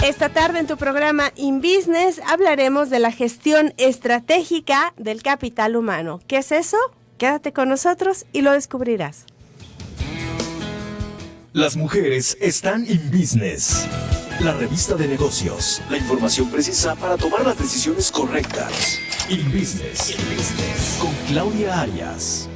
Esta tarde en tu programa InBusiness hablaremos de la gestión estratégica del capital humano. ¿Qué es eso? Quédate con nosotros y lo descubrirás. Las mujeres están in business. La revista de negocios. La información precisa para tomar las decisiones correctas. InBusiness. Con Claudia Arias.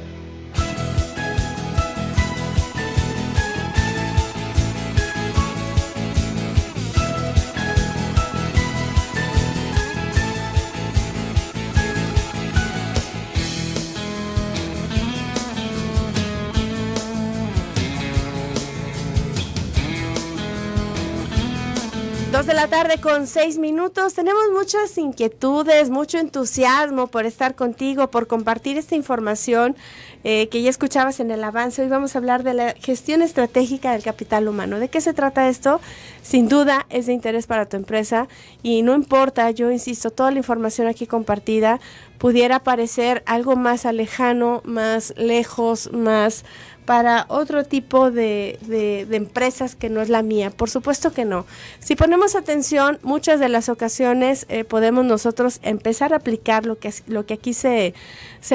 De la tarde con 6 minutos. Tenemos muchas inquietudes, mucho entusiasmo por estar contigo, por compartir esta información que ya escuchabas en el avance. Hoy vamos a hablar de la gestión estratégica del capital humano. ¿De qué se trata esto? Sin duda es de interés para tu empresa y no importa, yo insisto, toda la información aquí compartida pudiera parecer algo más lejano, más lejos, más para otro tipo de empresas que no es la mía. Por supuesto que no. Si ponemos atención, muchas de las ocasiones podemos nosotros empezar a aplicar lo que aquí se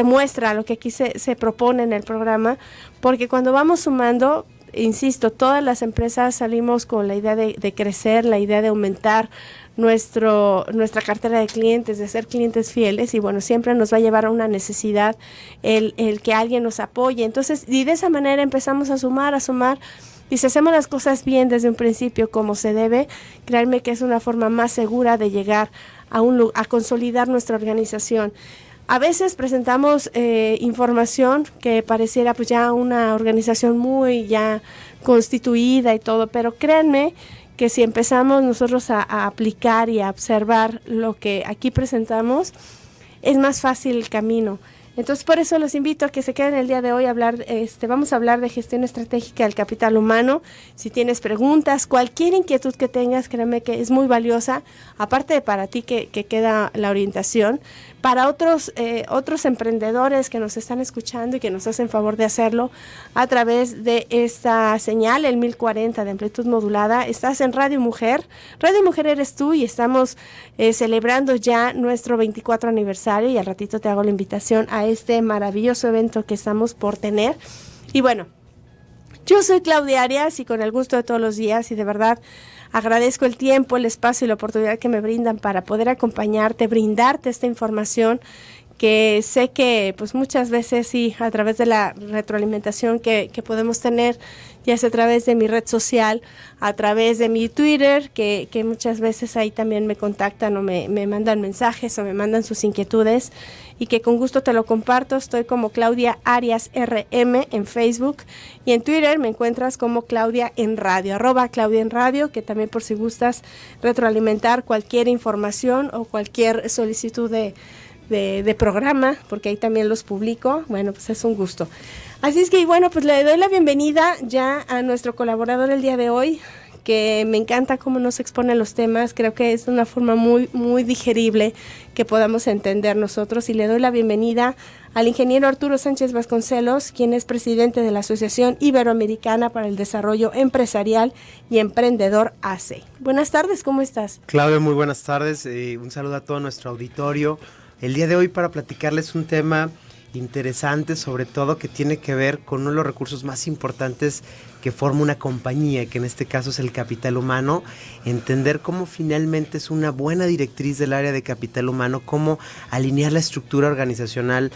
muestra, lo que aquí se propone en el programa, porque cuando vamos sumando, insisto, todas las empresas salimos con la idea de crecer, la idea de aumentar nuestra cartera de clientes, de ser clientes fieles, y bueno, siempre nos va a llevar a una necesidad el que alguien nos apoye. Entonces, y de esa manera empezamos a sumar, y si hacemos las cosas bien desde un principio como se debe, créanme que es una forma más segura de llegar a consolidar nuestra organización. A veces presentamos información que pareciera pues ya una organización muy ya constituida y todo, pero créanme que si empezamos nosotros a aplicar y a observar lo que aquí presentamos, es más fácil el camino. Entonces, por eso los invito a que se queden el día de hoy a hablar. Vamos a hablar de gestión estratégica del capital humano. Si tienes preguntas, cualquier inquietud que tengas, créeme que es muy valiosa, aparte de para ti que queda la orientación. Para otros emprendedores que nos están escuchando y que nos hacen favor de hacerlo a través de esta señal, el 1040 de amplitud modulada, estás en Radio Mujer. Radio Mujer eres tú y estamos celebrando ya nuestro 24 aniversario, y al ratito te hago la invitación a este maravilloso evento que estamos por tener. Y bueno, yo soy Claudia Arias y con el gusto de todos los días, y de verdad agradezco el tiempo, el espacio y la oportunidad que me brindan para poder acompañarte, brindarte esta información que sé que pues muchas veces sí, a través de la retroalimentación que podemos tener, ya sea a través de mi red social, a través de mi Twitter, que muchas veces ahí también me contactan o me mandan mensajes o me mandan sus inquietudes, y que con gusto te lo comparto. Estoy como Claudia Arias RM en Facebook, y en Twitter me encuentras como Claudia en Radio, @Claudia en Radio, que también por si gustas retroalimentar cualquier información o cualquier solicitud de programa, porque ahí también los publico. Bueno, pues es un gusto. Así es que, bueno, pues le doy la bienvenida ya a nuestro colaborador el día de hoy, que me encanta cómo nos expone los temas. Creo que es una forma muy, muy digerible que podamos entender nosotros, y le doy la bienvenida al ingeniero Arturo Sánchez Vasconcelos, quien es presidente de la Asociación Iberoamericana para el Desarrollo Empresarial y Emprendedor AC. Buenas tardes, ¿cómo estás? Claudia, muy buenas tardes. Un saludo a todo nuestro auditorio. El día de hoy para platicarles un tema interesante, sobre todo que tiene que ver con uno de los recursos más importantes que forma una compañía, que en este caso es el capital humano. Entender cómo finalmente es una buena directriz del área de capital humano, cómo alinear la estructura organizacional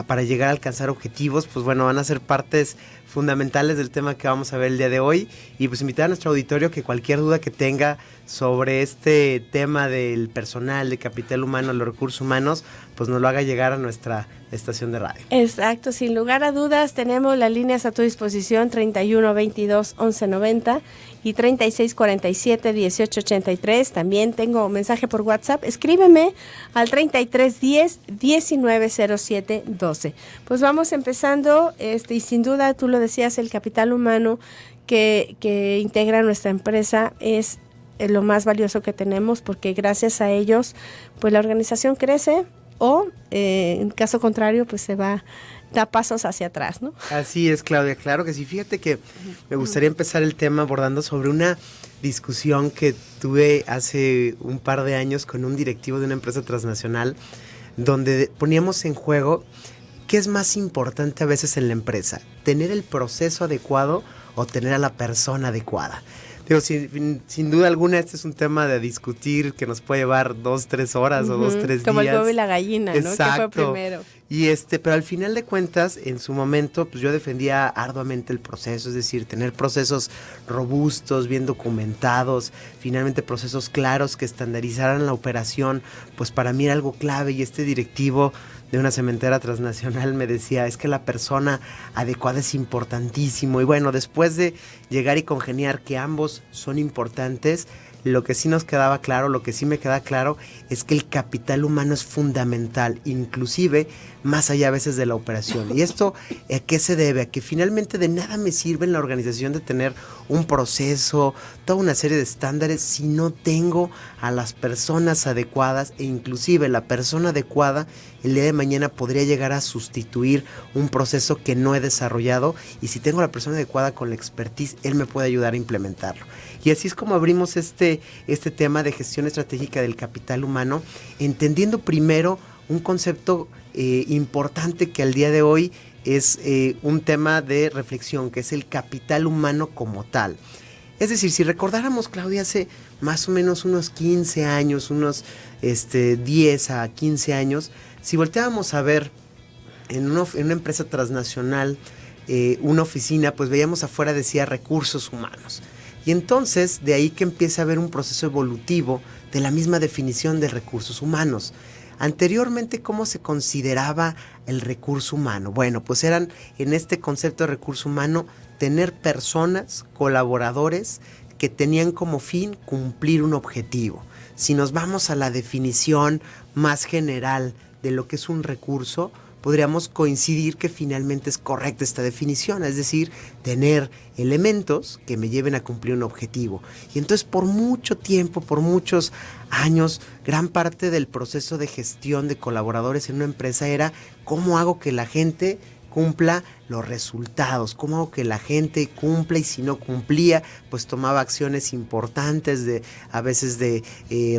para llegar a alcanzar objetivos, pues bueno, van a ser partes fundamentales del tema que vamos a ver el día de hoy. Y pues invitar a nuestro auditorio que cualquier duda que tenga sobre este tema del personal, de capital humano, los recursos humanos, pues nos lo haga llegar a nuestra estación de radio. Exacto, sin lugar a dudas tenemos las líneas a tu disposición, 31 22 11 90 y 36 47 18 83. También tengo mensaje por WhatsApp, escríbeme al 33 10 19 07 12. Pues vamos empezando, y sin duda tú lo decías, el capital humano que integra nuestra empresa es lo más valioso que tenemos, porque gracias a ellos pues la organización crece, o en caso contrario pues se va da pasos hacia atrás, ¿no? Así es, Claudia, claro que sí. Fíjate que me gustaría empezar el tema abordando sobre una discusión que tuve hace un par de años con un directivo de una empresa transnacional, donde poníamos en juego qué es más importante a veces en la empresa, tener el proceso adecuado o tener a la persona adecuada. Digo, sin duda alguna este es un tema de discutir que nos puede llevar 2-3 horas o 2-3 días. Como el huevo y la gallina, ¿no? Exacto. ¿Qué fue primero? Y pero al final de cuentas, en su momento, pues yo defendía arduamente el proceso, es decir, tener procesos robustos, bien documentados, finalmente procesos claros que estandarizaran la operación, pues para mí era algo clave. Y este directivo de una cementera transnacional me decía, es que la persona adecuada es importantísimo. Y bueno, después de llegar y congeniar que ambos son importantes, lo que sí nos quedaba claro, lo que sí me queda claro, es que el capital humano es fundamental, inclusive más allá a veces de la operación. ¿Y esto a qué se debe? A que finalmente de nada me sirve en la organización de tener un proceso, toda una serie de estándares, si no tengo a las personas adecuadas, e inclusive la persona adecuada el día de mañana podría llegar a sustituir un proceso que no he desarrollado, y si tengo a la persona adecuada con la expertise, él me puede ayudar a implementarlo. Y así es como abrimos este tema de gestión estratégica del capital humano, entendiendo primero un concepto importante que al día de hoy es un tema de reflexión, que es el capital humano como tal. Es decir, si recordáramos, Claudia, hace más o menos unos 15 años, unos 10 a 15 años, si volteábamos a ver en una empresa transnacional, una oficina, pues veíamos afuera decía recursos humanos. Y entonces de ahí que empieza a haber un proceso evolutivo de la misma definición de recursos humanos. Anteriormente, ¿cómo se consideraba el recurso humano? Bueno, pues eran en este concepto de recurso humano tener personas, colaboradores que tenían como fin cumplir un objetivo. Si nos vamos a la definición más general de lo que es un recurso, podríamos coincidir que finalmente es correcta esta definición, es decir, tener elementos que me lleven a cumplir un objetivo. Y entonces por mucho tiempo, por muchos años, gran parte del proceso de gestión de colaboradores en una empresa era cómo hago que la gente cumpla los resultados, cómo hago que la gente cumpla, y si no cumplía, pues tomaba acciones importantes a veces de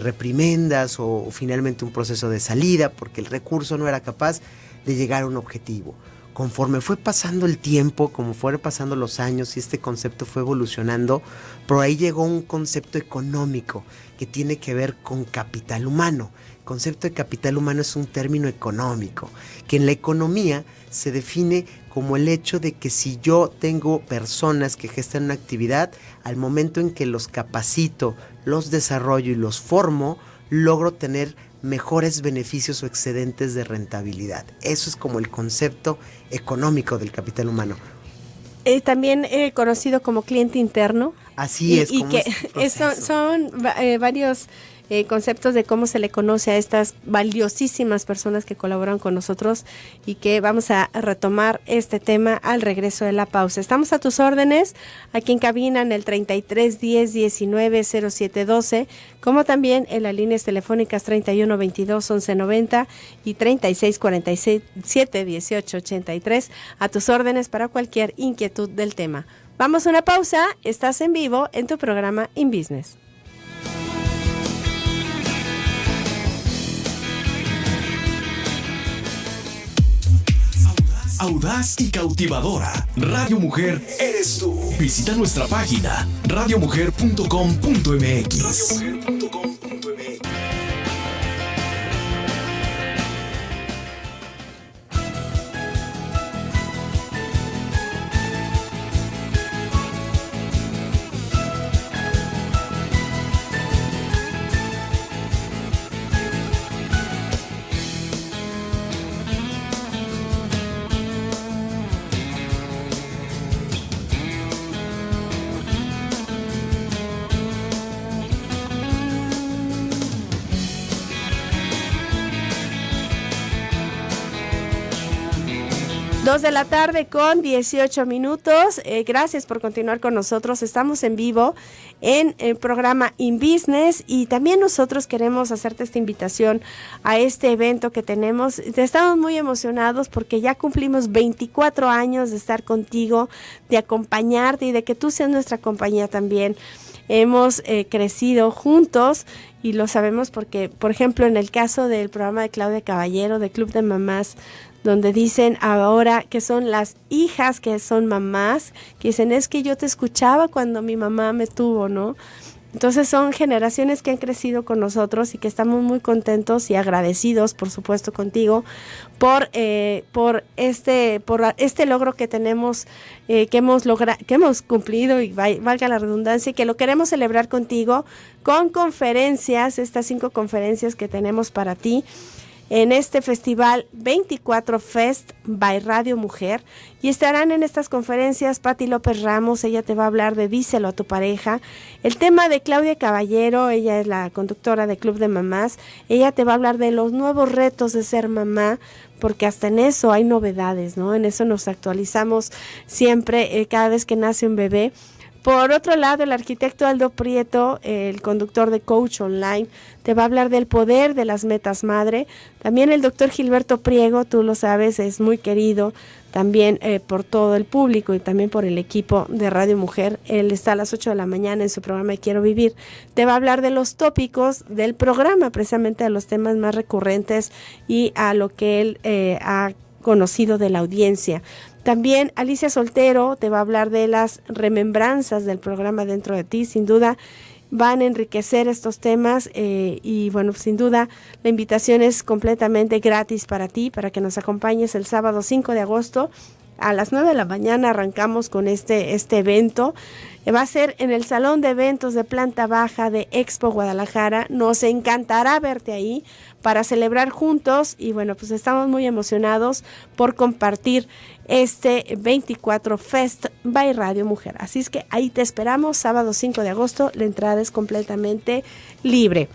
reprimendas o finalmente un proceso de salida porque el recurso no era capaz de llegar a un objetivo. Conforme fue pasando el tiempo, como fueron pasando los años y este concepto fue evolucionando, por ahí llegó un concepto económico que tiene que ver con capital humano. El concepto de capital humano es un término económico, que en la economía se define como el hecho de que si yo tengo personas que gestan una actividad, al momento en que los capacito, los desarrollo y los formo, logro tener mejores beneficios o excedentes de rentabilidad. Eso es como el concepto económico del capital humano. También conocido como cliente interno. Así es. Y que son varios conceptos de cómo se le conoce a estas valiosísimas personas que colaboran con nosotros, y que vamos a retomar este tema al regreso de la pausa. Estamos a tus órdenes aquí en cabina en el 33 10 19 07 12, como también en las líneas telefónicas 31 22 11 90 y 36 47 18 83, a tus órdenes para cualquier inquietud del tema. Vamos a una pausa, estás en vivo en tu programa InBusiness. Audaz y cautivadora. Radio Mujer eres tú. Visita nuestra página radiomujer.com.mx. 2 de la tarde con 18 minutos. Gracias por continuar con nosotros. Estamos en vivo en el programa InBusiness y también nosotros queremos hacerte esta invitación a este evento que tenemos. Estamos muy emocionados porque ya cumplimos 24 años de estar contigo, de acompañarte y de que tú seas nuestra compañía también. Hemos crecido juntos y lo sabemos porque, por ejemplo, en el caso del programa de Claudia Caballero, de Club de Mamás, donde dicen ahora que son las hijas que son mamás, que dicen, es que yo te escuchaba cuando mi mamá me tuvo, ¿no? Entonces son generaciones que han crecido con nosotros y que estamos muy contentos y agradecidos, por supuesto, contigo por este logro que tenemos, que hemos cumplido, y valga la redundancia, y que lo queremos celebrar contigo con conferencias, estas 5 conferencias que tenemos para ti en este festival 24 Fest by Radio Mujer, y estarán en estas conferencias Pati López Ramos. Ella te va a hablar de Díselo a tu pareja. El tema de Claudia Caballero, ella es la conductora de Club de Mamás, ella te va a hablar de los nuevos retos de ser mamá, porque hasta en eso hay novedades, ¿no? En eso nos actualizamos siempre, cada vez que nace un bebé. Por otro lado, el arquitecto Aldo Prieto, el conductor de Coach Online, te va a hablar del poder de las metas madre. También el doctor Gilberto Priego, tú lo sabes, es muy querido también por todo el público y también por el equipo de Radio Mujer. Él está a las 8 de la mañana en su programa Quiero Vivir. Te va a hablar de los tópicos del programa, precisamente de los temas más recurrentes y a lo que él ha conocido de la audiencia. También Alicia Soltero te va a hablar de las remembranzas del programa Dentro de Ti. Sin duda van a enriquecer estos temas y bueno, sin duda la invitación es completamente gratis para ti, para que nos acompañes el sábado 5 de agosto a las 9 de la mañana. Arrancamos con este evento. Va a ser en el Salón de Eventos de Planta Baja de Expo Guadalajara. Nos encantará verte ahí para celebrar juntos y bueno, pues estamos muy emocionados por compartir este 24 Fest by Radio Mujer. Así es que ahí te esperamos, sábado 5 de agosto, la entrada es completamente libre.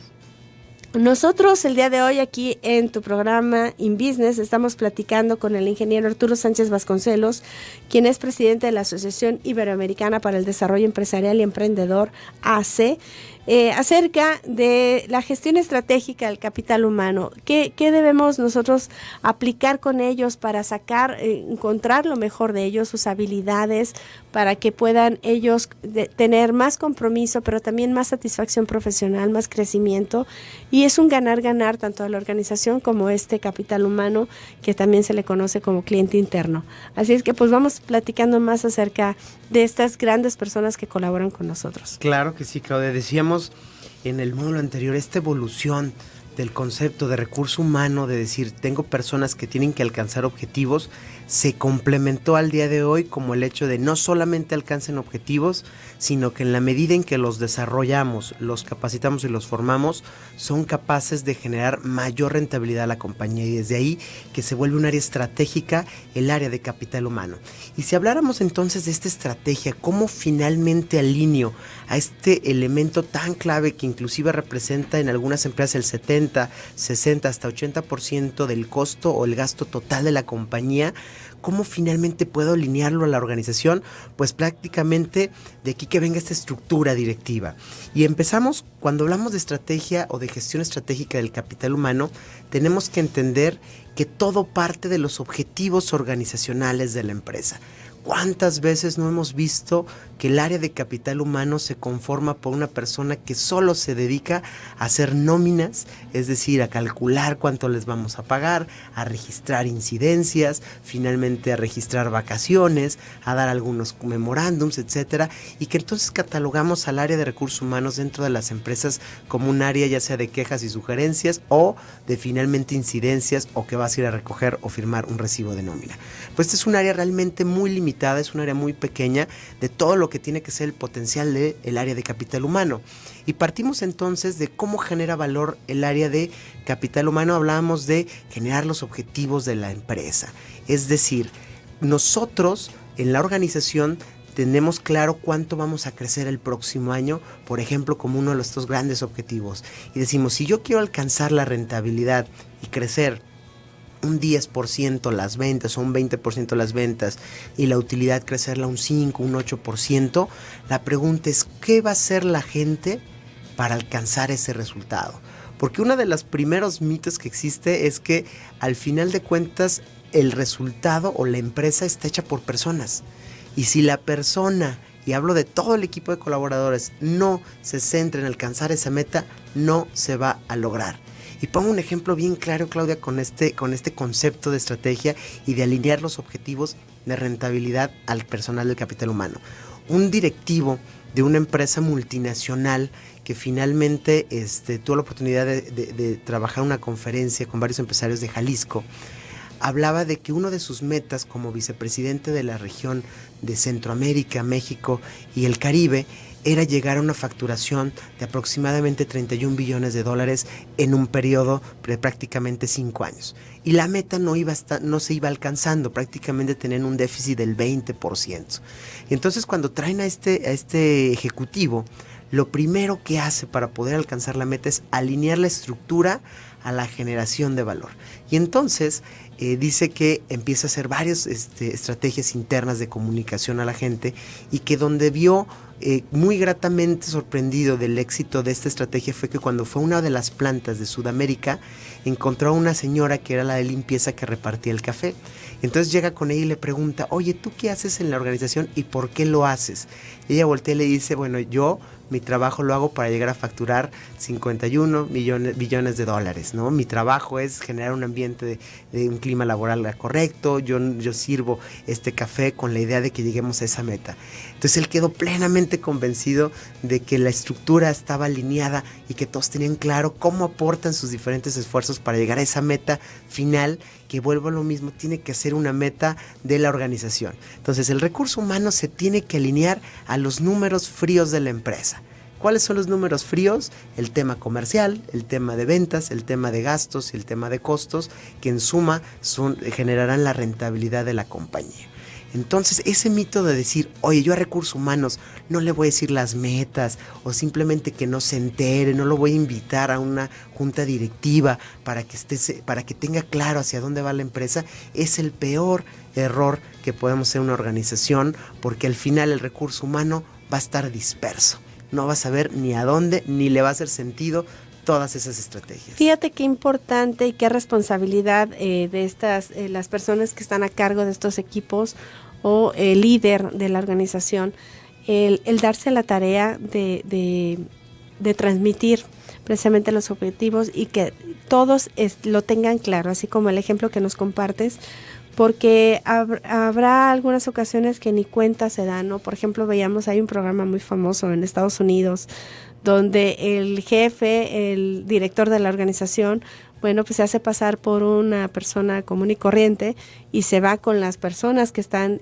Nosotros el día de hoy aquí en tu programa InBusiness estamos platicando con el ingeniero Arturo Sánchez Vasconcelos, quien es presidente de la Asociación Iberoamericana para el Desarrollo Empresarial y Emprendedor, ACE, acerca de la gestión estratégica del capital humano. ¿Qué debemos nosotros aplicar con ellos para encontrar lo mejor de ellos, sus habilidades, para que puedan ellos tener más compromiso, pero también más satisfacción profesional, más crecimiento? Y es un ganar-ganar tanto a la organización como este capital humano, que también se le conoce como cliente interno. Así es que pues vamos platicando más acerca de estas grandes personas que colaboran con nosotros. Claro que sí, Claudia. Decíamos en el módulo anterior, esta evolución del concepto de recurso humano, de decir, tengo personas que tienen que alcanzar objetivos, se complementó al día de hoy como el hecho de no solamente alcancen objetivos, sino que en la medida en que los desarrollamos, los capacitamos y los formamos, son capaces de generar mayor rentabilidad a la compañía, y desde ahí que se vuelve un área estratégica, el área de capital humano. Y si habláramos entonces de esta estrategia, ¿cómo finalmente alineo a este elemento tan clave que inclusive representa en algunas empresas el 70, 60, hasta 80% del costo o el gasto total de la compañía? ¿Cómo finalmente puedo alinearlo a la organización? Pues prácticamente de aquí que venga esta estructura directiva. Y empezamos, cuando hablamos de estrategia o de gestión estratégica del capital humano, tenemos que entender que todo parte de los objetivos organizacionales de la empresa. ¿Cuántas veces no hemos visto que el área de capital humano se conforma por una persona que solo se dedica a hacer nóminas, es decir, a calcular cuánto les vamos a pagar, a registrar incidencias, finalmente a registrar vacaciones, a dar algunos memorándums, etcétera, y que entonces catalogamos al área de recursos humanos dentro de las empresas como un área ya sea de quejas y sugerencias o de finalmente incidencias, o que vas a ir a recoger o firmar un recibo de nómina? Pues este es un área realmente muy limitada, es un área muy pequeña de todo lo que tiene que ser el potencial del área de capital humano. Y partimos entonces de cómo genera valor el área de capital humano. Hablábamos de generar los objetivos de la empresa. Es decir, nosotros en la organización tenemos claro cuánto vamos a crecer el próximo año, por ejemplo, como uno de estos grandes objetivos. Y decimos, si yo quiero alcanzar la rentabilidad y crecer un 10% las ventas o un 20% las ventas y la utilidad crecerla un 5, un 8%, la pregunta es, ¿qué va a hacer la gente para alcanzar ese resultado? Porque uno de los primeros mitos que existe es que al final de cuentas el resultado o la empresa está hecha por personas. Y si la persona, y hablo de todo el equipo de colaboradores, no se centra en alcanzar esa meta, no se va a lograr. Y pongo un ejemplo bien claro, Claudia, con este concepto de estrategia y de alinear los objetivos de rentabilidad al personal del capital humano. Un directivo de una empresa multinacional que finalmente tuvo la oportunidad de trabajar una conferencia con varios empresarios de Jalisco, hablaba de que uno de sus metas como vicepresidente de la región de Centroamérica, México y el Caribe era llegar a una facturación de aproximadamente 31 billones de dólares en un periodo de prácticamente 5 años. Y la meta no se iba alcanzando, prácticamente tenían un déficit del 20%. Y entonces cuando traen a este ejecutivo, lo primero que hace para poder alcanzar la meta es alinear la estructura a la generación de valor. Y entonces dice que empieza a hacer varias estrategias internas de comunicación a la gente y que donde vio muy gratamente sorprendido del éxito de esta estrategia fue que cuando fue a una de las plantas de Sudamérica encontró a una señora que era la de limpieza que repartía el café. Entonces llega con ella y le pregunta, oye, ¿tú qué haces en la organización y por qué lo haces? Y ella voltea y le dice, bueno, mi trabajo lo hago para llegar a facturar 51 billones de dólares, ¿no? Mi trabajo es generar un ambiente de un clima laboral correcto, yo sirvo este café con la idea de que lleguemos a esa meta. Entonces él quedó plenamente convencido de que la estructura estaba alineada y que todos tenían claro cómo aportan sus diferentes esfuerzos para llegar a esa meta final, que vuelvo a lo mismo, tiene que ser una meta de la organización. Entonces el recurso humano se tiene que alinear a los números fríos de la empresa. ¿Cuáles son los números fríos? El tema comercial, el tema de ventas, el tema de gastos y el tema de costos, que en suma generarán la rentabilidad de la compañía. Entonces ese mito de decir, oye, yo a recursos humanos no le voy a decir las metas o simplemente que no se entere, no lo voy a invitar a una junta directiva para que tenga claro hacia dónde va la empresa, es el peor error que podemos hacer una organización, porque al final el recurso humano va a estar disperso, no va a saber ni a dónde ni le va a hacer sentido todas esas estrategias. Fíjate qué importante y qué responsabilidad de las personas que están a cargo de estos equipos o el líder de la organización, el darse la tarea de transmitir precisamente los objetivos y que todos lo tengan claro, así como el ejemplo que nos compartes, porque habrá algunas ocasiones que ni cuenta se dan, ¿no? Por ejemplo, hay un programa muy famoso en Estados Unidos donde el jefe, el director de la organización, bueno, pues se hace pasar por una persona común y corriente y se va con las personas que están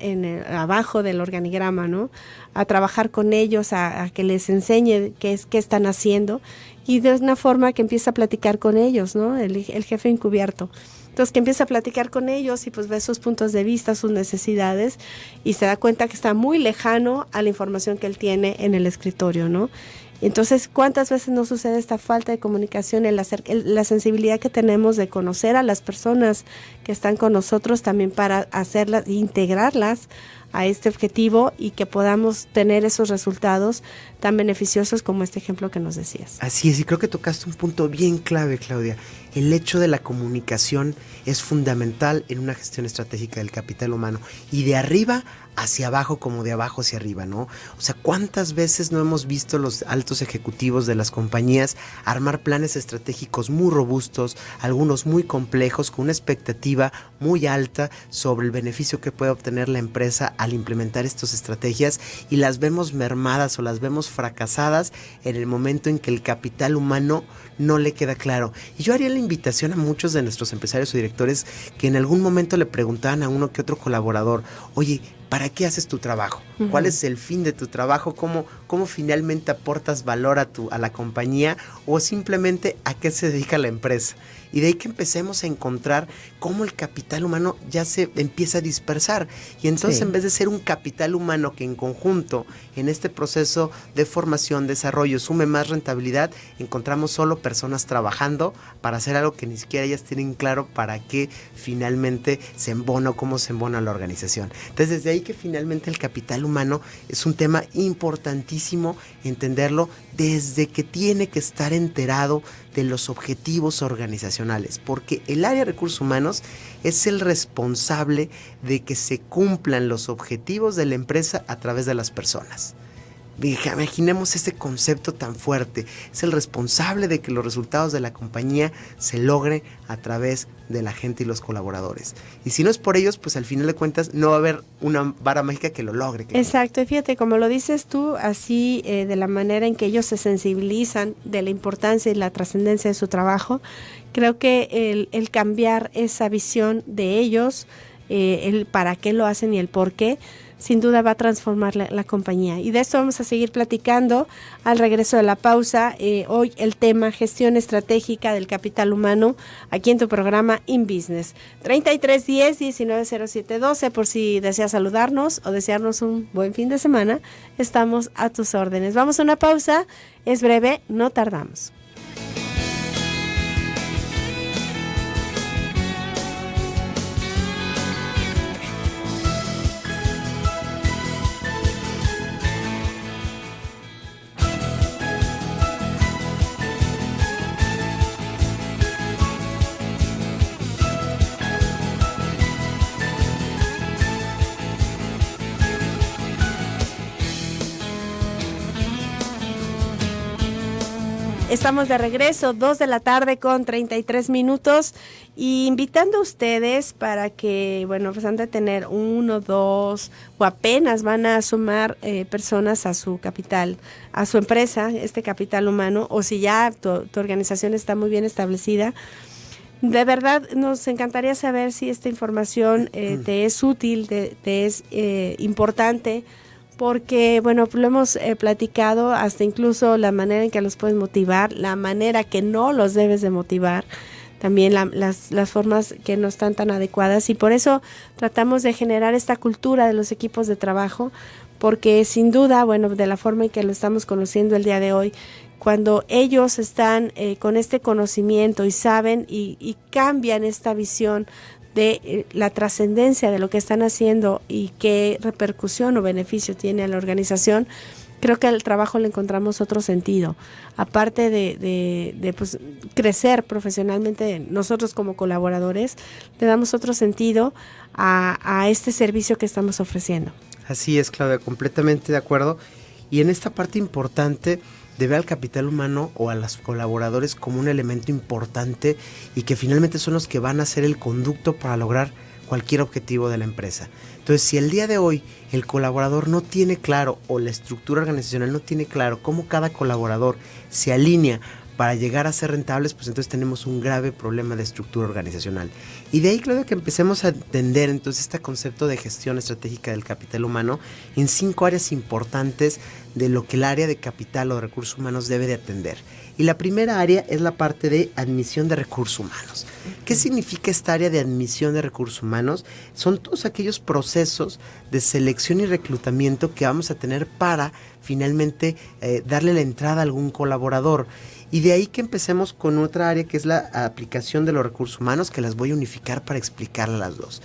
abajo del organigrama, ¿no? A trabajar con ellos, a que les enseñe qué están haciendo, y de una forma que empieza a platicar con ellos, ¿no? El jefe encubierto. Entonces que empieza a platicar con ellos y pues ve sus puntos de vista, sus necesidades, y se da cuenta que está muy lejano a la información que él tiene en el escritorio, ¿no? Entonces, ¿cuántas veces nos sucede esta falta de comunicación, la sensibilidad que tenemos de conocer a las personas que están con nosotros también para hacerlas, integrarlas a este objetivo y que podamos tener esos resultados tan beneficiosos como este ejemplo que nos decías? Así es, y creo que tocaste un punto bien clave, Claudia. El hecho de la comunicación es fundamental en una gestión estratégica del capital humano, y de arriba hacia abajo como de abajo hacia arriba, ¿no? O sea, ¿cuántas veces no hemos visto los altos ejecutivos de las compañías armar planes estratégicos muy robustos, algunos muy complejos, con una expectativa muy alta sobre el beneficio que puede obtener la empresa al implementar estas estrategias, y las vemos mermadas o las vemos fracasadas en el momento en que el capital humano no le queda claro? Y yo haría la invitación a muchos de nuestros empresarios o directores que en algún momento le preguntaban a uno que otro colaborador, oye, ¿para qué haces tu trabajo? ¿Cuál es el fin de tu trabajo? ¿Cómo finalmente aportas valor a la compañía o simplemente a qué se dedica la empresa? Y de ahí que empecemos a encontrar cómo el capital humano ya se empieza a dispersar. Y entonces en vez de ser un capital humano que en conjunto, en este proceso de formación, desarrollo, sume más rentabilidad, encontramos solo personas trabajando para hacer algo que ni siquiera ellas tienen claro para qué finalmente se embona o cómo se embona la organización. Entonces desde ahí que finalmente el capital humano es un tema importantísimo entenderlo desde que tiene que estar enterado de los objetivos organizacionales, porque el área de recursos humanos es el responsable de que se cumplan los objetivos de la empresa a través de las personas. Imaginemos ese concepto tan fuerte. Es el responsable de que los resultados de la compañía se logren a través de la gente y los colaboradores. Y si no es por ellos, pues al final de cuentas no va a haber una vara mágica que lo logre. Exacto, y fíjate, como lo dices tú, así de la manera en que ellos se sensibilizan de la importancia y la trascendencia de su trabajo, creo que el cambiar esa visión de ellos, el para qué lo hacen y el por qué, sin duda va a transformar la compañía. Y de esto vamos a seguir platicando al regreso de la pausa. Hoy el tema gestión estratégica del capital humano, aquí en tu programa InBusiness. 3310-190712, por si deseas saludarnos o desearnos un buen fin de semana, estamos a tus órdenes. Vamos a una pausa, es breve, no tardamos. Estamos de regreso, 2 de la tarde con 33 minutos, y invitando a ustedes para que, bueno, pues han de tener 1, 2 o apenas van a sumar personas a su capital, a su empresa, este capital humano, o si ya tu organización está muy bien establecida. De verdad, nos encantaría saber si esta información te es útil, te es importante, porque, bueno, lo hemos platicado, hasta incluso la manera en que los puedes motivar, la manera que no los debes de motivar, también las formas que no están tan adecuadas, y por eso tratamos de generar esta cultura de los equipos de trabajo, porque sin duda, bueno, de la forma en que lo estamos conociendo el día de hoy, cuando ellos están con este conocimiento y saben y cambian esta visión de la trascendencia de lo que están haciendo y qué repercusión o beneficio tiene a la organización, creo que al trabajo le encontramos otro sentido. Aparte de pues, crecer profesionalmente nosotros como colaboradores, le damos otro sentido a este servicio que estamos ofreciendo. Así es, Claudia, completamente de acuerdo. Y en esta parte importante de ver al capital humano o a los colaboradores como un elemento importante y que finalmente son los que van a ser el conducto para lograr cualquier objetivo de la empresa. Entonces, si el día de hoy el colaborador no tiene claro o la estructura organizacional no tiene claro cómo cada colaborador se alinea para llegar a ser rentables, pues entonces tenemos un grave problema de estructura organizacional. Y de ahí, Claudia, que empecemos a entender entonces este concepto de gestión estratégica del capital humano en 5 áreas importantes de lo que el área de capital o de recursos humanos debe de atender. Y la primera área es la parte de admisión de recursos humanos. ¿Qué significa esta área de admisión de recursos humanos? Son todos aquellos procesos de selección y reclutamiento que vamos a tener para finalmente darle la entrada a algún colaborador. Y de ahí que empecemos con otra área que es la aplicación de los recursos humanos, que las voy a unificar para explicarle las dos.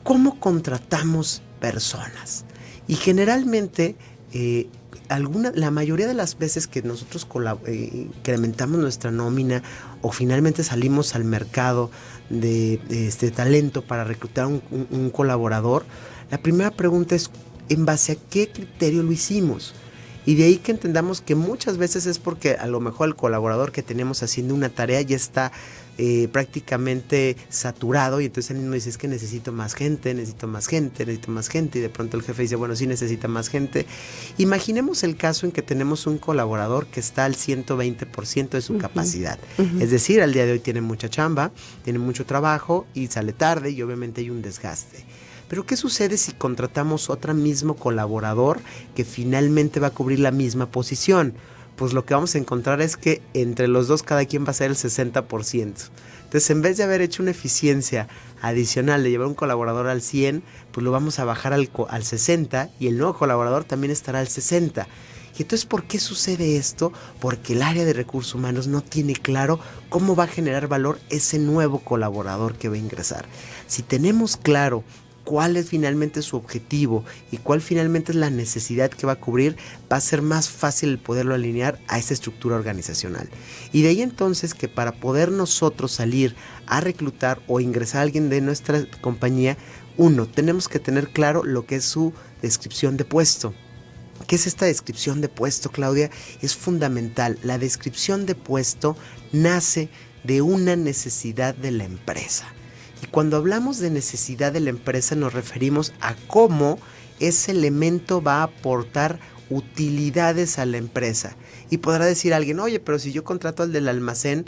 ¿Cómo contratamos personas? Y generalmente, la mayoría de las veces que nosotros incrementamos nuestra nómina o finalmente salimos al mercado de talento para reclutar un colaborador, la primera pregunta es ¿en base a qué criterio lo hicimos? Y de ahí que entendamos que muchas veces es porque a lo mejor el colaborador que tenemos haciendo una tarea ya está prácticamente saturado y entonces él mismo dice, es que necesito más gente, y de pronto el jefe dice, bueno, sí necesita más gente. Imaginemos el caso en que tenemos un colaborador que está al 120% de su capacidad, es decir, al día de hoy tiene mucha chamba, tiene mucho trabajo y sale tarde y obviamente hay un desgaste. Pero ¿qué sucede si contratamos otro mismo colaborador que finalmente va a cubrir la misma posición? Pues lo que vamos a encontrar es que entre los dos cada quien va a ser el 60%. Entonces, en vez de haber hecho una eficiencia adicional de llevar un colaborador al 100, pues lo vamos a bajar al 60 y el nuevo colaborador también estará al 60. Y entonces, ¿por qué sucede esto? Porque el área de recursos humanos no tiene claro cómo va a generar valor ese nuevo colaborador que va a ingresar. Si tenemos claro cuál es finalmente su objetivo y cuál finalmente es la necesidad que va a cubrir, va a ser más fácil el poderlo alinear a esa estructura organizacional. Y de ahí entonces que para poder nosotros salir a reclutar o ingresar a alguien de nuestra compañía, tenemos que tener claro lo que es su descripción de puesto. ¿Qué es esta descripción de puesto, Claudia? Es fundamental. La descripción de puesto nace de una necesidad de la empresa. Y cuando hablamos de necesidad de la empresa nos referimos a cómo ese elemento va a aportar utilidades a la empresa. Y podrá decir alguien, oye, pero si yo contrato al del almacén,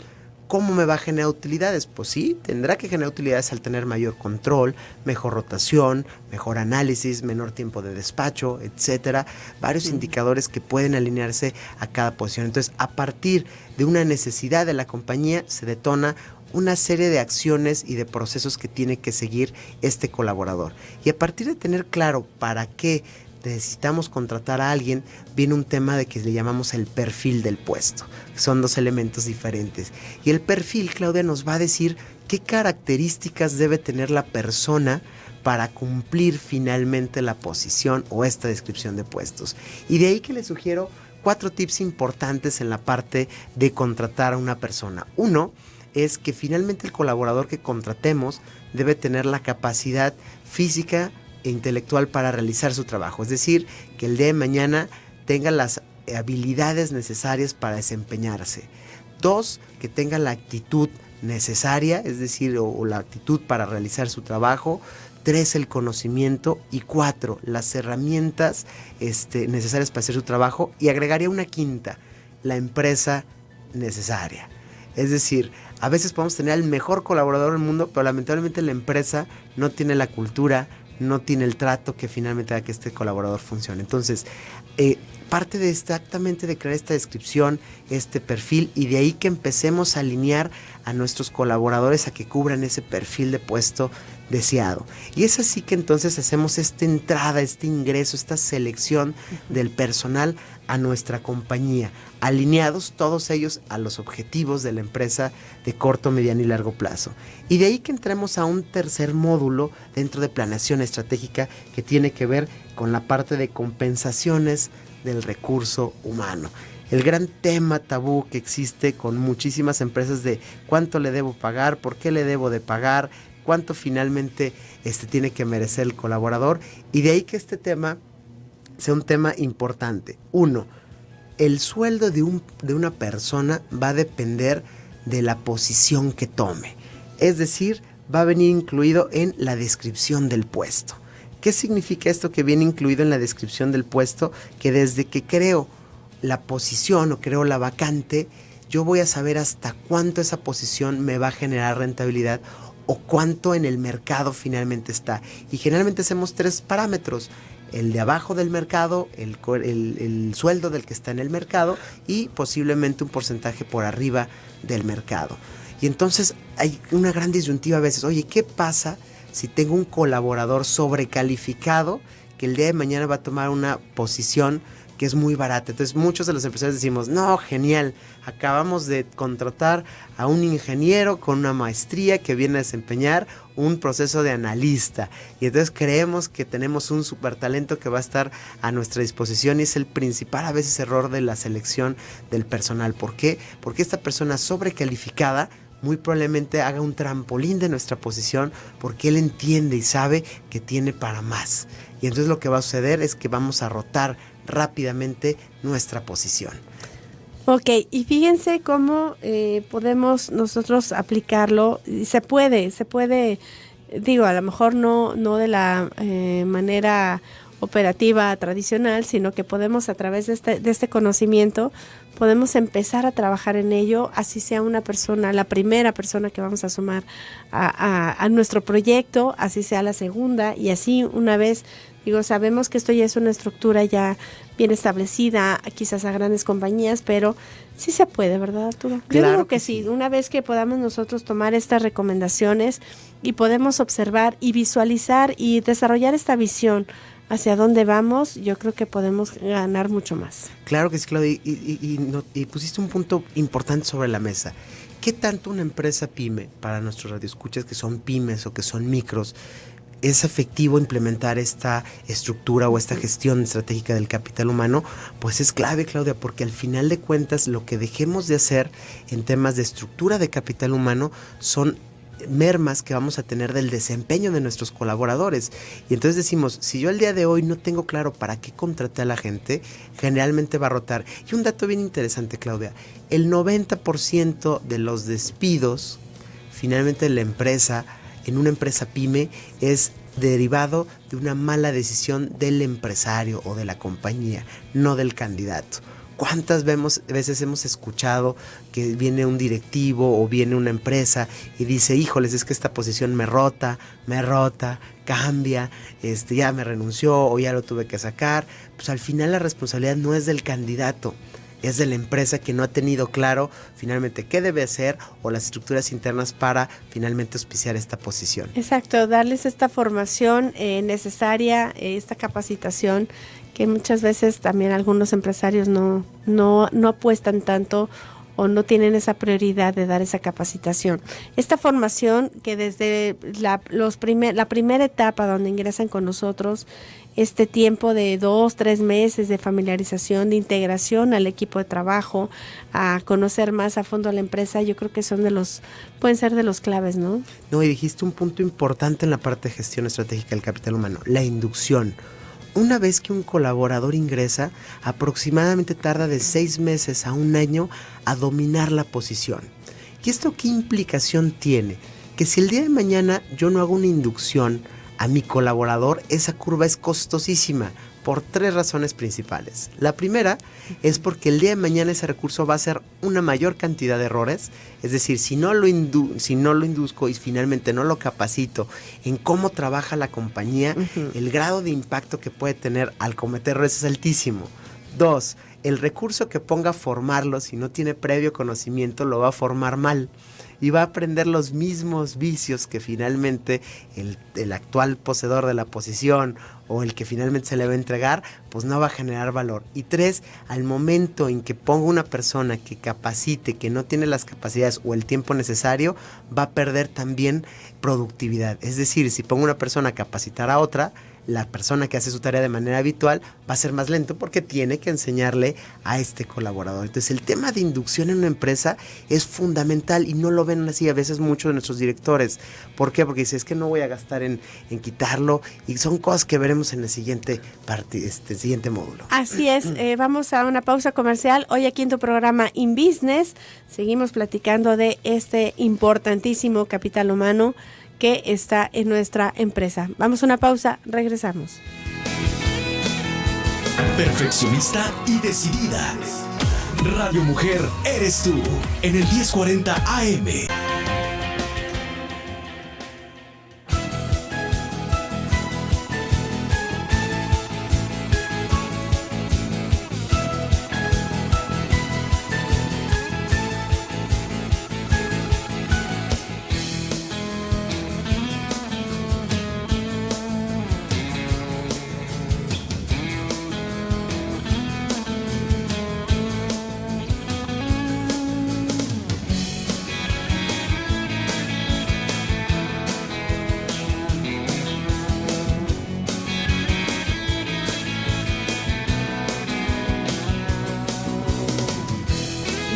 ¿cómo me va a generar utilidades? Pues sí, tendrá que generar utilidades al tener mayor control, mejor rotación, mejor análisis, menor tiempo de despacho, etcétera. Varios indicadores que pueden alinearse a cada posición. Entonces, a partir de una necesidad de la compañía, se detona una serie de acciones y de procesos que tiene que seguir este colaborador. Y a partir de tener claro para qué necesitamos contratar a alguien, viene un tema de que le llamamos el perfil del puesto. Son dos elementos diferentes. Y el perfil, Claudia, nos va a decir qué características debe tener la persona para cumplir finalmente la posición o esta descripción de puestos. Y de ahí que les sugiero 4 tips importantes en la parte de contratar a una persona. 1 es que finalmente el colaborador que contratemos debe tener la capacidad física e intelectual para realizar su trabajo. Es decir, que el día de mañana tenga las habilidades necesarias para desempeñarse. 2, que tenga la actitud necesaria, es decir, o la actitud para realizar su trabajo. 3, el conocimiento. Y 4, las herramientas necesarias para hacer su trabajo. Y agregaría una 5, la empresa necesaria. Es decir, a veces podemos tener al mejor colaborador del mundo, pero lamentablemente la empresa no tiene la cultura, no tiene el trato que finalmente haga que este colaborador funcione. Entonces, parte de exactamente de crear esta descripción, este perfil, y de ahí que empecemos a alinear a nuestros colaboradores a que cubran ese perfil de puesto deseado. Y es así que entonces hacemos esta entrada, este ingreso, esta selección del personal a nuestra compañía, alineados todos ellos a los objetivos de la empresa de corto, mediano y largo plazo. Y de ahí que entremos a un tercer módulo dentro de planeación estratégica que tiene que ver con la parte de compensaciones del recurso humano. El gran tema tabú que existe con muchísimas empresas de cuánto le debo pagar, por qué le debo de pagar, cuánto finalmente tiene que merecer el colaborador, y de ahí que este tema sea un tema importante. 1, el sueldo de una persona va a depender de la posición que tome, es decir, va a venir incluido en la descripción del puesto. ¿Qué significa esto que viene incluido en la descripción del puesto? Que desde que creo la posición o creo la vacante, yo voy a saber hasta cuánto esa posición me va a generar rentabilidad o cuánto en el mercado finalmente está. Y generalmente hacemos 3 parámetros: el de abajo del mercado, el sueldo del que está en el mercado y posiblemente un porcentaje por arriba del mercado. Y entonces hay una gran disyuntiva a veces. Oye, ¿qué pasa si tengo un colaborador sobrecalificado que el día de mañana va a tomar una posición que es muy barata? Entonces muchos de los empresarios decimos, no, genial, acabamos de contratar a un ingeniero con una maestría que viene a desempeñar un proceso de analista, y entonces creemos que tenemos un super talento que va a estar a nuestra disposición, y es el principal a veces error de la selección del personal. ¿Por qué? Porque esta persona sobrecalificada muy probablemente haga un trampolín de nuestra posición, porque él entiende y sabe que tiene para más. Y entonces lo que va a suceder es que vamos a rotar rápidamente nuestra posición. Ok, y fíjense cómo podemos nosotros aplicarlo. Se puede, digo, a lo mejor no de la manera operativa tradicional, sino que podemos a través de este conocimiento, podemos empezar a trabajar en ello, así sea una persona, la primera persona que vamos a sumar a nuestro proyecto, así sea la segunda, y así una vez, sabemos que esto ya es una estructura ya bien establecida, quizás a grandes compañías, pero sí se puede, ¿verdad, Arturo? Claro, yo digo que sí, una vez que podamos nosotros tomar estas recomendaciones y podemos observar y visualizar y desarrollar esta visión hacia dónde vamos, yo creo que podemos ganar mucho más. Claro que sí, Claudia, y pusiste un punto importante sobre la mesa. ¿Qué tanto una empresa pyme, para nuestros radioescuchas que son pymes o que son micros, es efectivo implementar esta estructura o esta gestión estratégica del capital humano? Pues es clave, Claudia, porque al final de cuentas lo que dejemos de hacer en temas de estructura de capital humano son mermas que vamos a tener del desempeño de nuestros colaboradores. Y entonces decimos, si yo el día de hoy no tengo claro para qué contraté a la gente, generalmente va a rotar. Y un dato bien interesante, Claudia, el 90% de los despidos finalmente en una empresa pyme, es derivado de una mala decisión del empresario o de la compañía, no del candidato. ¿Cuántas veces hemos escuchado que viene un directivo o viene una empresa y dice, híjoles, es que esta posición me rota, cambia, ya me renunció o ya lo tuve que sacar? Pues al final la responsabilidad no es del candidato, es de la empresa que no ha tenido claro finalmente qué debe hacer o las estructuras internas para finalmente auspiciar esta posición. Exacto, darles esta formación necesaria, esta capacitación que muchas veces también algunos empresarios no apuestan tanto o no tienen esa prioridad de dar esa capacitación. Esta formación que desde la primera etapa donde ingresan con nosotros, este tiempo de 2-3 meses de familiarización, de integración al equipo de trabajo, a conocer más a fondo a la empresa, yo creo que pueden ser de los claves, ¿no? No, y dijiste un punto importante en la parte de gestión estratégica del capital humano, la inducción. Una vez que un colaborador ingresa, aproximadamente tarda de 6 meses a 1 año a dominar la posición. ¿Y esto qué implicación tiene? Que si el día de mañana yo no hago una inducción a mi colaborador, esa curva es costosísima por 3 razones principales. La primera es porque el día de mañana ese recurso va a hacer una mayor cantidad de errores, es decir, si no lo induzco y finalmente no lo capacito en cómo trabaja la compañía, el grado de impacto que puede tener al cometer errores es altísimo. 2, el recurso que ponga a formarlo, si no tiene previo conocimiento, lo va a formar mal y va a aprender los mismos vicios que finalmente el actual poseedor de la posición o el que finalmente se le va a entregar, pues no va a generar valor. Y 3, al momento en que ponga una persona que capacite, que no tiene las capacidades o el tiempo necesario, va a perder también productividad. Es decir, si pongo una persona a capacitar a otra, la persona que hace su tarea de manera habitual va a ser más lento porque tiene que enseñarle a este colaborador. Entonces el tema de inducción en una empresa es fundamental y no lo ven así a veces muchos de nuestros directores. ¿Por qué? Porque dicen, es que no voy a gastar en quitarlo, y son cosas que veremos en el siguiente módulo. Así es, vamos a una pausa comercial. Hoy aquí en tu programa InBusiness seguimos platicando de este importantísimo capital humano que está en nuestra empresa. Vamos a una pausa, regresamos. Perfeccionista y decidida. Radio Mujer eres tú, en el 1040 AM.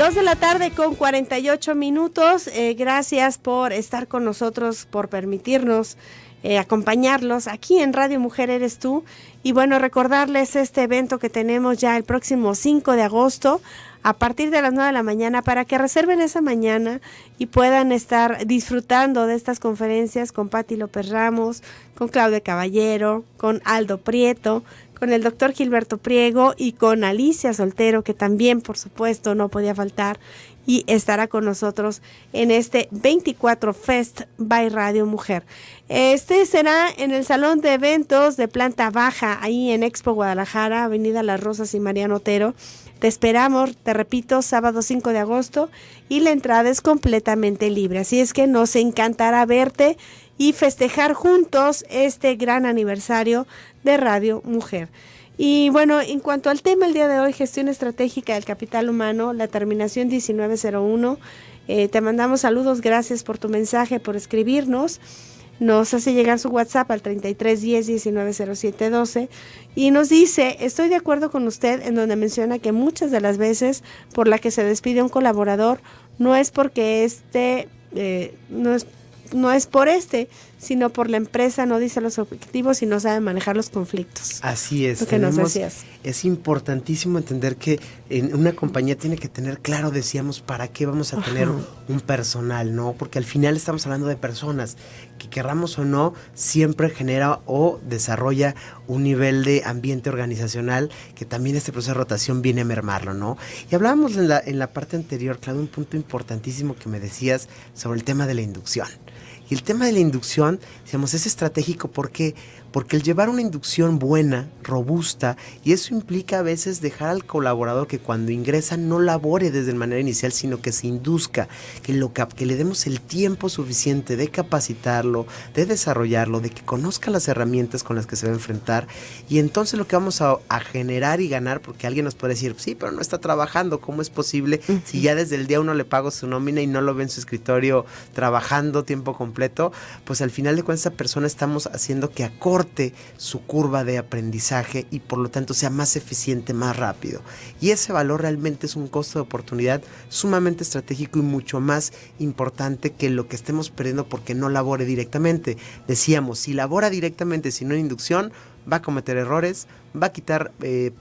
De la tarde con 48 minutos. Gracias por estar con nosotros, por permitirnos acompañarlos aquí en Radio Mujer Eres Tú. Y bueno, recordarles este evento que tenemos ya el próximo 5 de agosto a partir de las 9 de la mañana para que reserven esa mañana y puedan estar disfrutando de estas conferencias con Patti López Ramos, con Claudia Caballero, con Aldo Prieto, con el doctor Gilberto Priego y con Alicia Soltero, que también, por supuesto, no podía faltar y estará con nosotros en este 24 Fest by Radio Mujer. Este será en el Salón de Eventos de Planta Baja, ahí en Expo Guadalajara, Avenida Las Rosas y Mariano Otero. Te esperamos, te repito, sábado 5 de agosto y la entrada es completamente libre. Así es que nos encantará verte y festejar juntos este gran aniversario de Radio Mujer. Y bueno, en cuanto al tema el día de hoy, gestión estratégica del capital humano, la terminación 1901, te mandamos saludos, gracias por tu mensaje, por escribirnos. Nos hace llegar su WhatsApp al 3310-190712 y nos dice, estoy de acuerdo con usted en donde menciona que muchas de las veces por la que se despide un colaborador no es porque no es por sino por la empresa, no dice los objetivos y no sabe manejar los conflictos. Así es. Lo que nos decías. Es importantísimo entender que en una compañía tiene que tener claro, decíamos, para qué vamos a tener un personal, ¿no? Porque al final estamos hablando de personas que querramos o no, siempre genera o desarrolla un nivel de ambiente organizacional que también este proceso de rotación viene a mermarlo, ¿no? Y hablábamos en la parte anterior, claro, un punto importantísimo que me decías sobre el tema de la inducción. Y el tema de la inducción, digamos, es estratégico porque el llevar una inducción buena, robusta, y eso implica a veces dejar al colaborador que cuando ingresa no labore desde la manera inicial, sino que se induzca, que le demos el tiempo suficiente de capacitarlo, de desarrollarlo, de que conozca las herramientas con las que se va a enfrentar, y entonces lo que vamos a generar y ganar, porque alguien nos puede decir, sí, pero no está trabajando, ¿cómo es posible si ya desde el día uno le pago su nómina y no lo ve en su escritorio trabajando tiempo completo? Pues al final de cuentas esa persona estamos haciendo que acorte su curva de aprendizaje y por lo tanto sea más eficiente, más rápido. Y ese valor realmente es un costo de oportunidad sumamente estratégico y mucho más importante que lo que estemos perdiendo porque no labore directamente. Decíamos, si labora directamente, si no en inducción, va a cometer errores, va a quitar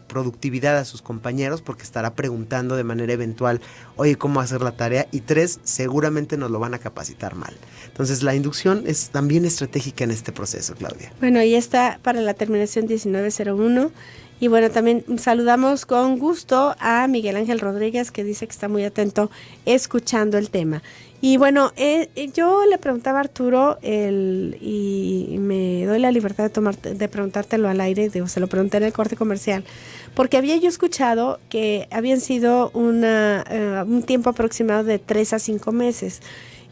productividad a sus compañeros porque estará preguntando de manera eventual, oye, ¿cómo hacer la tarea? Y 3, seguramente nos lo van a capacitar mal. Entonces la inducción es también estratégica en este proceso, Claudia. Bueno, y está para la terminación 1901. Y bueno, también saludamos con gusto a Miguel Ángel Rodríguez, que dice que está muy atento escuchando el tema. Y bueno, yo le preguntaba a Arturo, y me doy la libertad de preguntártelo al aire, se lo pregunté en el corte comercial, porque había yo escuchado que habían sido un tiempo aproximado de 3 a 5 meses.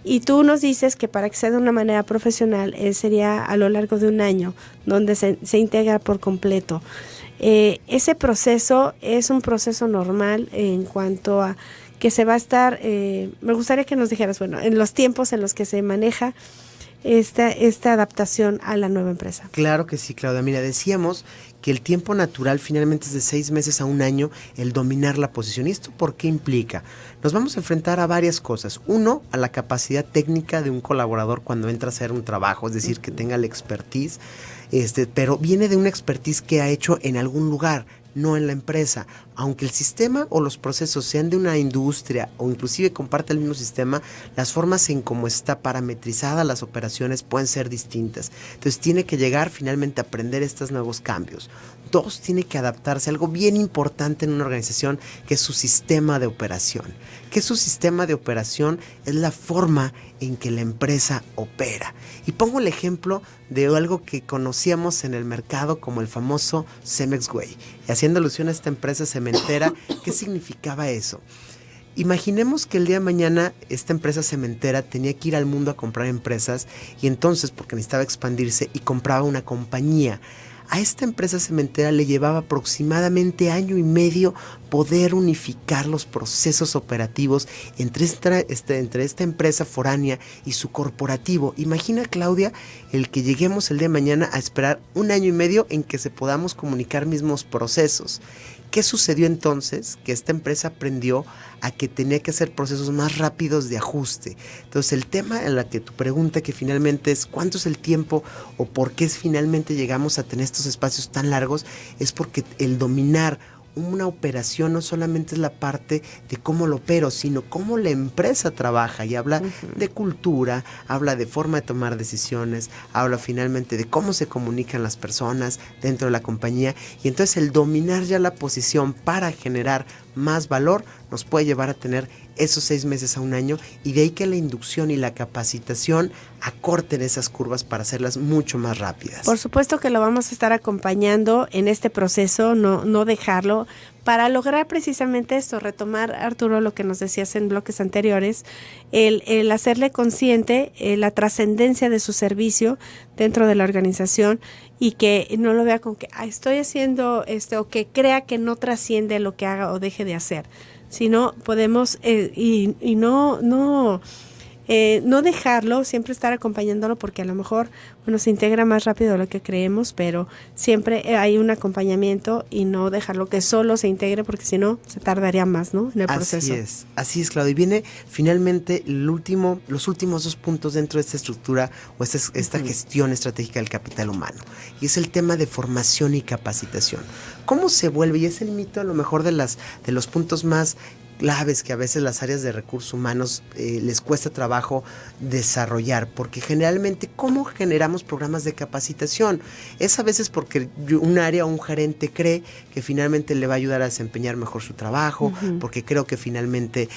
Y tú nos dices que para que sea de una manera profesional sería a lo largo de un año, donde se integra por completo. Ese proceso es un proceso normal en cuanto a que se va a estar, me gustaría que nos dijeras, bueno, en los tiempos en los que se maneja esta adaptación a la nueva empresa. Claro que sí, Claudia. Mira, decíamos que el tiempo natural finalmente es de 6 meses a un año el dominar la posición. ¿Y esto por qué implica? Nos vamos a enfrentar a varias cosas. Uno, a la capacidad técnica de un colaborador cuando entra a hacer un trabajo, es decir, que tenga la expertise, pero viene de una expertise que ha hecho en algún lugar, no en la empresa. Aunque el sistema o los procesos sean de una industria o inclusive comparte el mismo sistema, las formas en cómo está parametrizada las operaciones pueden ser distintas. Entonces tiene que llegar finalmente a aprender estos nuevos cambios. 2, tiene que adaptarse a algo bien importante en una organización, que es su sistema de operación. ¿Qué es su sistema de operación? Es la forma en que la empresa opera. Y pongo el ejemplo de algo que conocíamos en el mercado como el famoso Cemex Way. Y haciendo alusión a esta empresa cementera, ¿qué significaba eso? Imaginemos que el día de mañana esta empresa cementera tenía que ir al mundo a comprar empresas y entonces, porque necesitaba expandirse, y compraba una compañía. A esta empresa cementera le llevaba aproximadamente 1 año y medio poder unificar los procesos operativos entre esta empresa foránea y su corporativo. Imagina, Claudia, el que lleguemos el día de mañana a esperar 1 año y medio en que se podamos comunicar mismos procesos. ¿Qué sucedió entonces? Que esta empresa aprendió a que tenía que hacer procesos más rápidos de ajuste. Entonces el tema en la que tu pregunta que finalmente es ¿cuánto es el tiempo o por qué finalmente llegamos a tener estos espacios tan largos? Es porque el dominar una operación no solamente es la parte de cómo lo opero, sino cómo la empresa trabaja y habla de cultura, habla de forma de tomar decisiones, habla finalmente de cómo se comunican las personas dentro de la compañía, y entonces el dominar ya la posición para generar más valor nos puede llevar a tener esos 6 meses a un año, y de ahí que la inducción y la capacitación acorten esas curvas para hacerlas mucho más rápidas. Por supuesto que lo vamos a estar acompañando en este proceso, no dejarlo, para lograr precisamente esto, retomar, Arturo, lo que nos decías en bloques anteriores, el hacerle consciente la trascendencia de su servicio dentro de la organización, y que no lo vea como que estoy haciendo esto, o que crea que no trasciende lo que haga o deje de hacer, sino podemos no dejarlo, siempre estar acompañándolo, porque a lo mejor se integra más rápido de lo que creemos, pero siempre hay un acompañamiento, y no dejarlo que solo se integre, porque si no se tardaría más, ¿no?, en el proceso. Así es, Claudia. Y viene finalmente los últimos 2 puntos dentro de esta estructura o esta gestión estratégica del capital humano, y es el tema de formación y capacitación. ¿Cómo se vuelve? Y es el mito a lo mejor de los puntos más claves que a veces las áreas de recursos humanos les cuesta trabajo desarrollar, porque generalmente ¿cómo generamos programas de capacitación? Es a veces porque un área o un gerente cree que finalmente le va a ayudar a desempeñar mejor su trabajo, porque creo que finalmente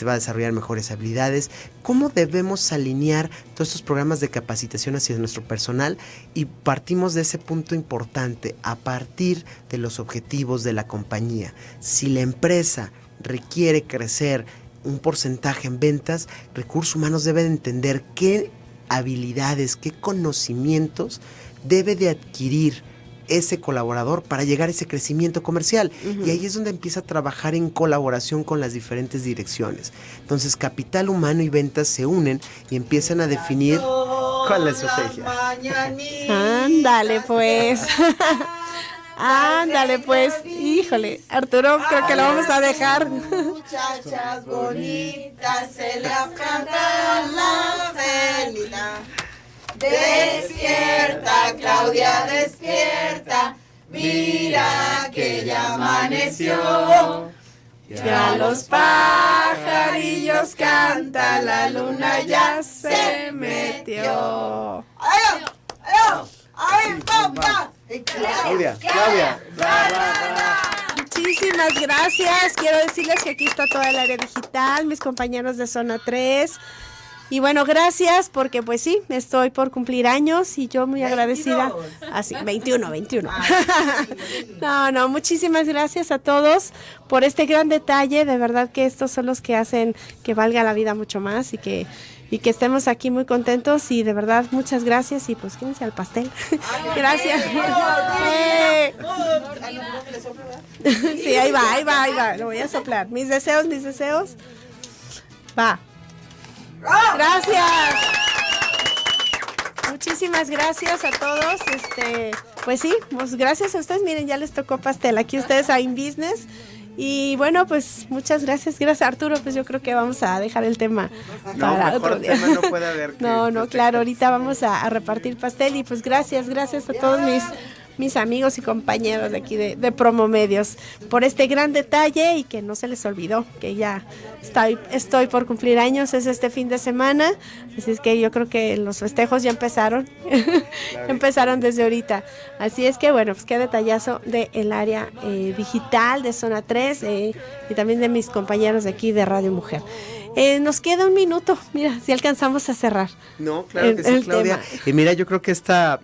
va a desarrollar mejores habilidades. ¿Cómo debemos alinear todos estos programas de capacitación hacia nuestro personal? Y partimos de ese punto importante, a partir de los objetivos de la compañía. Si la empresa requiere crecer un porcentaje en ventas, recursos humanos deben entender qué habilidades, qué conocimientos debe de adquirir ese colaborador para llegar a ese crecimiento comercial. Y ahí es donde empieza a trabajar en colaboración con las diferentes direcciones. Entonces capital humano y ventas se unen y empiezan a definir cuál es la estrategia. Ándale pues. Ándale pues, híjole, Arturo, creo que lo vamos a dejar. Muchachas bonitas, se les canta la felina. Despierta, Claudia, despierta, mira que ya amaneció. Ya los pajarillos cantan, la luna ya se metió. ¡Ay, ay, ay, papá! Claudia. Muchísimas gracias. Quiero decirles que aquí está toda el área digital, mis compañeros de Zona 3. Y bueno, gracias, porque pues sí, estoy por cumplir años y yo muy agradecida. Así, 21. No, muchísimas gracias a todos por este gran detalle. De verdad que estos son los que hacen que valga la vida mucho más, y que estemos aquí muy contentos, y de verdad muchas gracias, y pues quédense al pastel. Gracias. Sí, ahí va, lo voy a soplar. Mis deseos. Va. Gracias. Muchísimas gracias a todos. Pues sí, pues gracias a ustedes. Miren, ya les tocó pastel aquí ustedes a InBusiness. Y bueno, pues muchas gracias. Gracias, Arturo. Pues yo creo que vamos a dejar el tema para otro día. Tema no puede haber. No, claro, ahorita vamos a repartir pastel. Y pues gracias a todos mis amigos y compañeros de aquí de Promomedios por este gran detalle, y que no se les olvidó que ya estoy por cumplir años, es este fin de semana, así es que yo creo que los festejos ya empezaron. Empezaron desde ahorita, así es que bueno, pues qué detallazo del área digital de Zona 3 y también de mis compañeros de aquí de Radio Mujer. Nos queda 1 minuto, mira, si alcanzamos a cerrar. No, claro que sí, Claudia. Y mira, yo creo que esta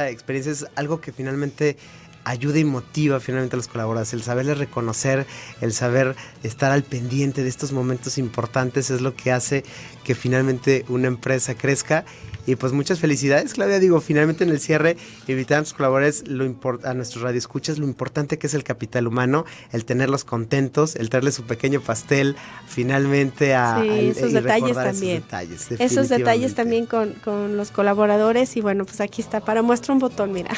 experiencia es algo que finalmente ayuda y motiva finalmente a los colaboradores. El saberles reconocer, el saber estar al pendiente de estos momentos importantes es lo que hace que finalmente una empresa crezca. Y pues muchas felicidades, Claudia. Digo, finalmente en el cierre, invitar a nuestros colaboradores, a nuestros radioescuchas, lo importante que es el capital humano, el tenerlos contentos, el traerles su pequeño pastel, finalmente esos detalles también. Esos detalles también con los colaboradores. Y bueno, pues aquí está, para muestra un botón, mira.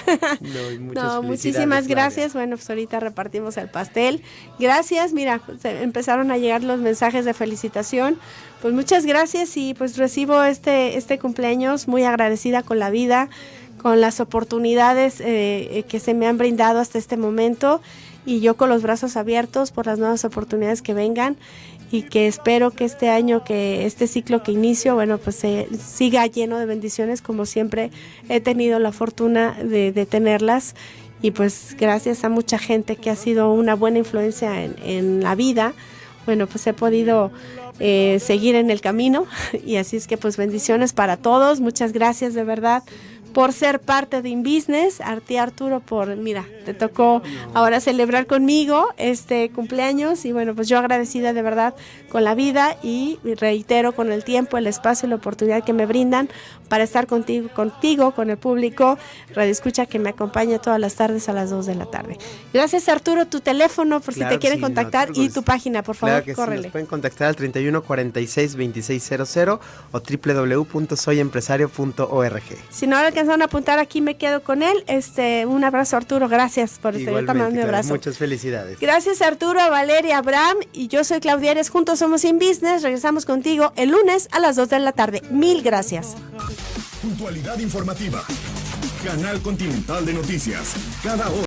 Muchísimas Muchísimas gracias. Bueno, pues ahorita repartimos el pastel. Gracias, mira, empezaron a llegar los mensajes de felicitación. Pues muchas gracias y pues recibo este cumpleaños muy agradecida con la vida, con las oportunidades que se me han brindado hasta este momento, y yo con los brazos abiertos por las nuevas oportunidades que vengan, y que espero que este año, que este ciclo que inicio, bueno, pues siga lleno de bendiciones como siempre he tenido la fortuna de tenerlas. Y pues gracias a mucha gente que ha sido una buena influencia en la vida, bueno, pues he podido seguir en el camino, y así es que pues bendiciones para todos. Muchas gracias de verdad por ser parte de InBusiness. A ti, Arturo, mira, te tocó ahora celebrar conmigo este cumpleaños, y bueno, pues yo agradecida de verdad con la vida, y reitero, con el tiempo, el espacio y la oportunidad que me brindan para estar contigo, con el público Radio Escucha que me acompaña todas las tardes a las 2 de la tarde. Gracias, Arturo. Tu teléfono por si te quieren contactar, y tu página, por favor, claro que córrele. Sí, nos pueden contactar al 31 46 2600 o www.soyempresario.org. Si no lo alcanzaron a apuntar, aquí me quedo con él. Un abrazo, Arturo, gracias por estar. Yo también un abrazo. Muchas felicidades. Gracias, Arturo, a Valeria, Abraham, y yo soy Claudia Arias. Juntos somos InBusiness. Regresamos contigo el lunes a las 2 de la tarde. Mil gracias. Puntualidad informativa. Canal Continental de Noticias. Cada hora.